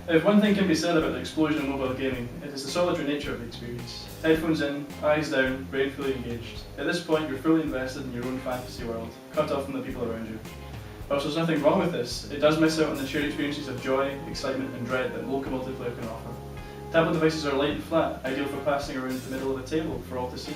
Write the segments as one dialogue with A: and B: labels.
A: If one thing can be said about the explosion of mobile gaming, it is the solitary nature of the experience. Headphones in, eyes down, brain fully engaged. At this point, you're fully invested in your own fantasy world, cut off from the people around you. Whilst there's nothing wrong with this, it does miss out on the shared experiences of joy, excitement and dread that local multiplayer can offer. Tablet devices are light and flat, ideal for passing around the middle of a table for all to see.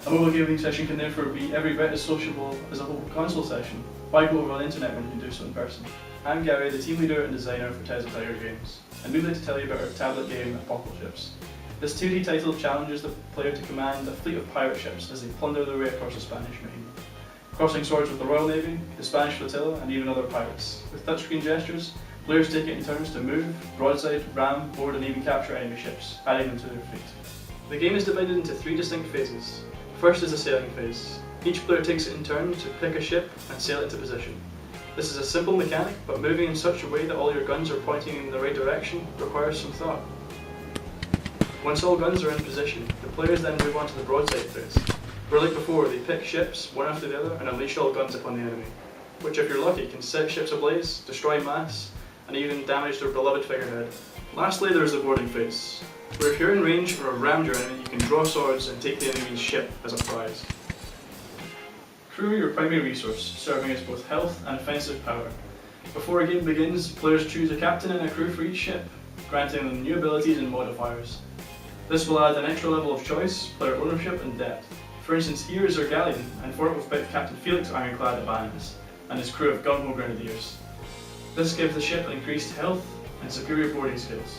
A: A mobile gaming session can therefore be every bit as sociable as a whole console session. Why go over the internet when you can do so in person? I'm Gary, the team leader and designer for Tesla Tiger Games, and we'd like to tell you about our tablet game Apocal-Ships. This 2D title challenges the player to command a fleet of pirate ships as they plunder their way across the Spanish Main, crossing swords with the Royal Navy, the Spanish flotilla and even other pirates. With touchscreen gestures, players take it in turns to move, broadside, ram, board and even capture enemy ships, adding them to their fleet. The game is divided into 3 distinct phases. First is the sailing phase. Each player takes it in turn to pick a ship and sail it to position. This is a simple mechanic, but moving in such a way that all your guns are pointing in the right direction requires some thought. Once all guns are in position, the players then move on to the broadside phase, where like before they pick ships one after the other and unleash all guns upon the enemy, which if you're lucky can set ships ablaze, destroy masts, and even damage their beloved figurehead. Lastly there is the boarding phase, where if you're in range or have rammed your enemy you can draw swords and take the enemy's ship as a prize. Crew are your primary resource, serving as both health and offensive power. Before a game begins, players choose a captain and a crew for each ship, granting them new abilities and modifiers. This will add an extra level of choice, player ownership and depth. For instance, here is our galleon, and for it we've picked Captain Felix Ironclad Abanus and his crew of gung-ho grenadiers. This gives the ship increased health and superior boarding skills.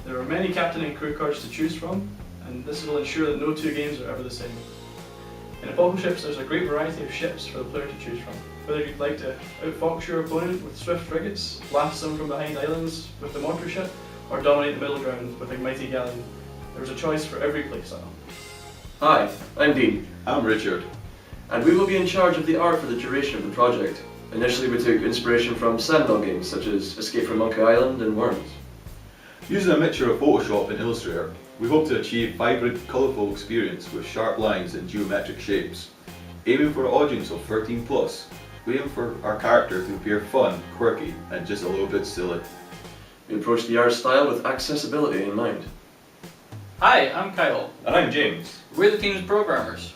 A: There are many captain and crew cards to choose from, and this will ensure that no 2 games are ever the same. In Apocal-Ships there's a great variety of ships for the player to choose from. Whether you'd like to outfox your opponent with swift frigates, blast them from behind islands with the mortar ship, or dominate the middle ground with a mighty galleon, there's a choice for every playstyle.
B: Hi, I'm Dean.
C: I'm Richard.
B: And we will be in charge of the art for the duration of the project. Initially we took inspiration from standalone games such as Escape from Monkey Island and Worms.
C: Using a mixture of Photoshop and Illustrator, we hope to achieve vibrant, colourful experience with sharp lines and geometric shapes. Aiming for an audience of 13+, we aim for our character to appear fun, quirky and just a little bit silly.
B: We approach the art style with accessibility in mind.
D: Hi, I'm Kyle.
C: And I'm James.
D: We're the team's programmers.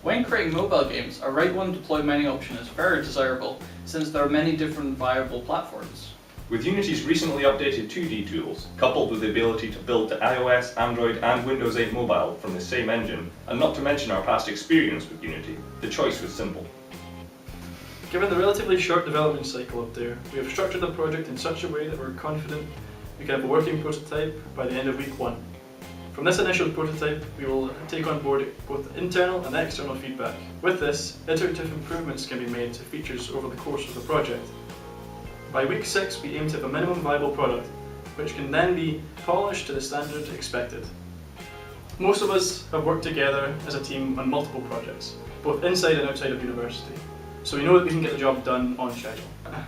D: When creating mobile games, a Write One Deploy Many option is very desirable since there are many different viable platforms.
E: With Unity's recently updated 2D tools, coupled with the ability to build to iOS, Android and Windows 8 Mobile from the same engine, and not to mention our past experience with Unity, the choice was simple.
A: Given the relatively short development cycle up there, we have structured the project in such a way that we're confident we can have a working prototype by the end of week 1. From this initial prototype, we will take on board both internal and external feedback. With this, iterative improvements can be made to features over the course of the project. By week 6, we aim to have a minimum viable product, which can then be polished to the standard expected. Most of us have worked together as a team on multiple projects, both inside and outside of university, so we know that we can get the job done on schedule.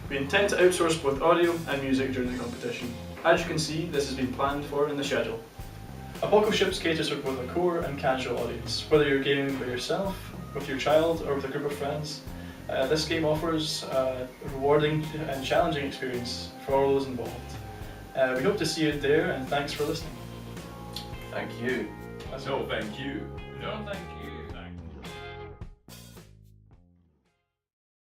A: We intend to outsource both audio and music during the competition. As you can see, this has been planned for in the schedule. Apocal-Ships caters for both a core and casual audience, whether you're gaming by yourself, with your child, or with a group of friends. This game offers a rewarding and challenging experience for all those involved. We hope to see you there, and thanks for listening.
B: Thank you.
C: No, thank you.
D: No, thank you.